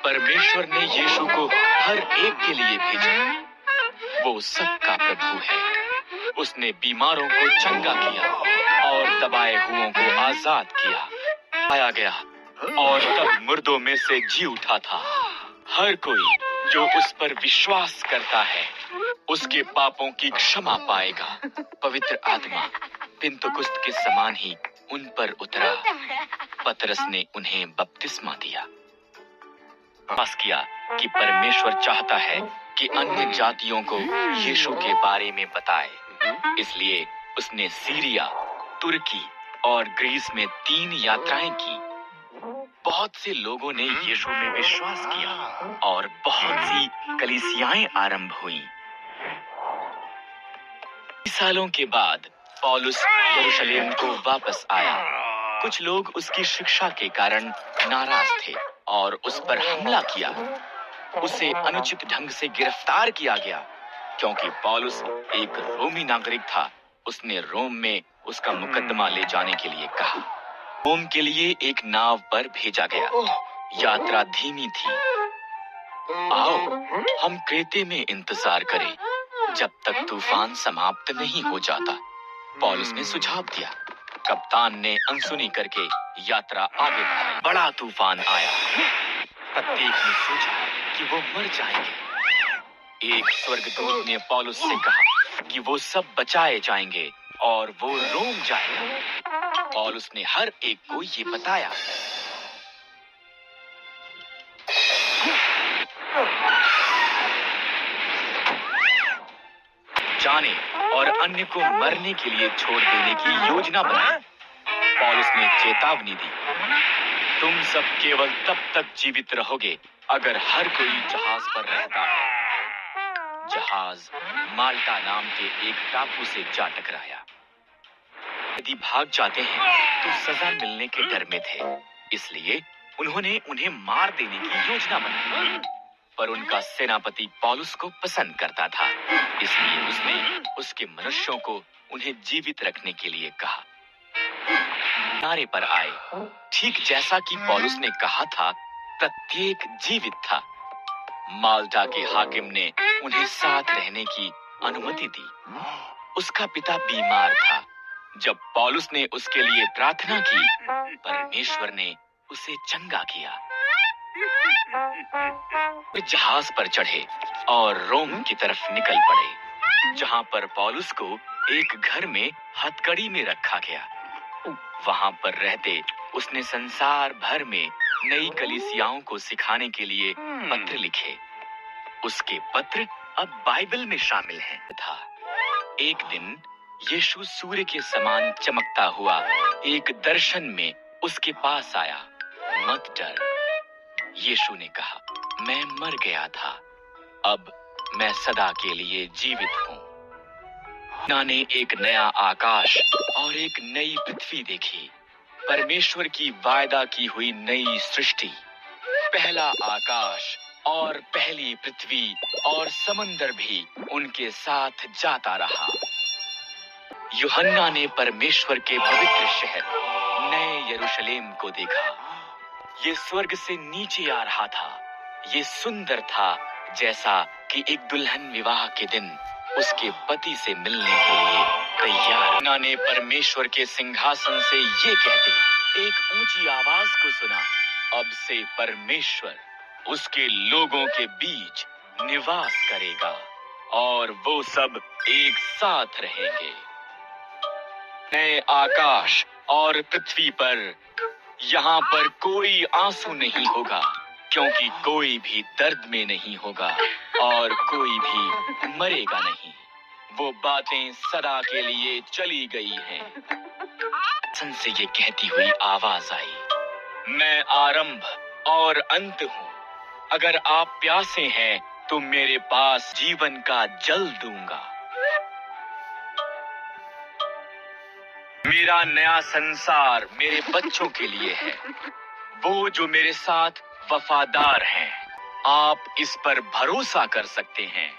परमेश्वर ने यीशु को हर एक के लिए भेजा। वो सबका प्रभु है। उसने बीमारों को चंगा किया और दबाए हुओं को आजाद किया। आया गया और तब मुर्दों में से जी उठा था। हर कोई जो उस पर विश्वास करता है उसके पापों की क्षमा पाएगा। पवित्र आत्मा पिन्तुकुस्त के समान ही उन पर उतरा। पतरस ने उन्हें बपतिस्मा दिया। विश्वास किया कि परमेश्वर चाहता है कि अन्य जातियों को यीशु के बारे में बताए। इसलिए उसने सीरिया, तुर्की और ग्रीस में 3 यात्राएं की। बहुत से लोगों ने यीशु में विश्वास किया और बहुत सी कलीसियाएं आरंभ हुईं। 20 सालों के बाद पौलुस यरूशलेम को वापस आया। कुछ लोग उसकी शिक्षा के कारण नाराज थे और उस पर हमला किया। उसे अनुचित ढंग से गिरफ्तार किया गया क्योंकि पौलुस एक रोमी नागरिक था। उसने रोम में उसका मुकदमा ले जाने के लिए कहा। रोम के लिए एक नाव पर भेजा गया। यात्रा धीमी थी। आओ हम क्रेते में इंतजार करें जब तक तूफान समाप्त नहीं हो जाता, पौलुस ने सुझाव दिया। कप्तान ने अनसुनी करके यात्रा आगे बढ़ाई। बड़ा तूफान आया। प्रत्येक ने सोचा कि वो मर जाएंगे। एक स्वर्गदूत ने पौलुस से कहा कि वो सब बचाए जाएंगे और वो रोम जाएगा। पौलुस ने हर एक को ये बताया। जाने और अन्य को मरने के लिए छोड़ देने की योजना बनाई। पौलुस ने चेतावनी दी, तुम सब केवल तब तक जीवित रहोगे अगर हर कोई जहाज पर रहता है। जहाज माल्टा नाम के एक टापू से जा टकराया। यदि भाग जाते हैं तो सजा मिलने के डर में थे, इसलिए उन्होंने उन्हें मार देने की योजना बनाई। पर उनका सेनापति पौलुस को पसंद करता था, इसलिए उसने उसके मनुष्यों को उन्हें जीवित रखने के लिए कहा। किनारे पर आए। ठीक जैसा कि पौलुस ने कहा था, प्रत्येक जीवित था। माल्टा के हाकिम ने उन्हें साथ रहने की अनुमति दी। उसका पिता बीमार था। जब पौलुस ने उसके लिए प्रार्थना की, परमेश्वर ने उसे चंगा किया। वे जहाज पर चढ़े और रोम की तरफ निकल पड़े, जहां पर पौलुस को एक घर में हथकड़ी में रखा गया। वहां पर रहते उसने संसार भर में नई कलीसियाओं को सिखाने के लिए पत्र लिखे। उसके पत्र अब बाइबल में शामिल हैं। था एक दिन यीशु सूर्य के समान चमकता हुआ एक दर्शन में उसके पास आया। मत डर, यीशु ने कहा, मैं मर गया था, अब मैं सदा के लिए जीवित हूँ। मैंने एक नया आकाश और एक नई पृथ्वी देखी, परमेश्वर की वायदा की हुई नई सृष्टि। पहला आकाश और पहली पृथ्वी और समंदर भी उनके साथ जाता रहा। यूहन्ना ने परमेश्वर के पवित्र शहर नए यरूशलेम को देखा। ये स्वर्ग से नीचे आ रहा था। ये सुंदर था जैसा कि एक दुल्हन विवाह के दिन उसके पति से मिलने के लिए तैयार। यूहन्ना ने परमेश्वर के सिंहासन से ये कहते एक ऊंची आवाज को सुना, अब से परमेश्वर उसके लोगों के बीच निवास करेगा और वो सब एक साथ रहेंगे। नए आकाश और पृथ्वी पर यहाँ पर कोई आंसू नहीं होगा, क्योंकि कोई भी दर्द में नहीं होगा और कोई भी मरेगा नहीं। वो बातें सदा के लिए चली गई हैं। सन से ये कहती हुई आवाज आई, मैं आरंभ और अंत हूँ। अगर आप प्यासे हैं तो मेरे पास जीवन का जल दूंगा। मेरा नया संसार मेरे बच्चों के लिए है, वो जो मेरे साथ वफादार हैं। आप इस पर भरोसा कर सकते हैं।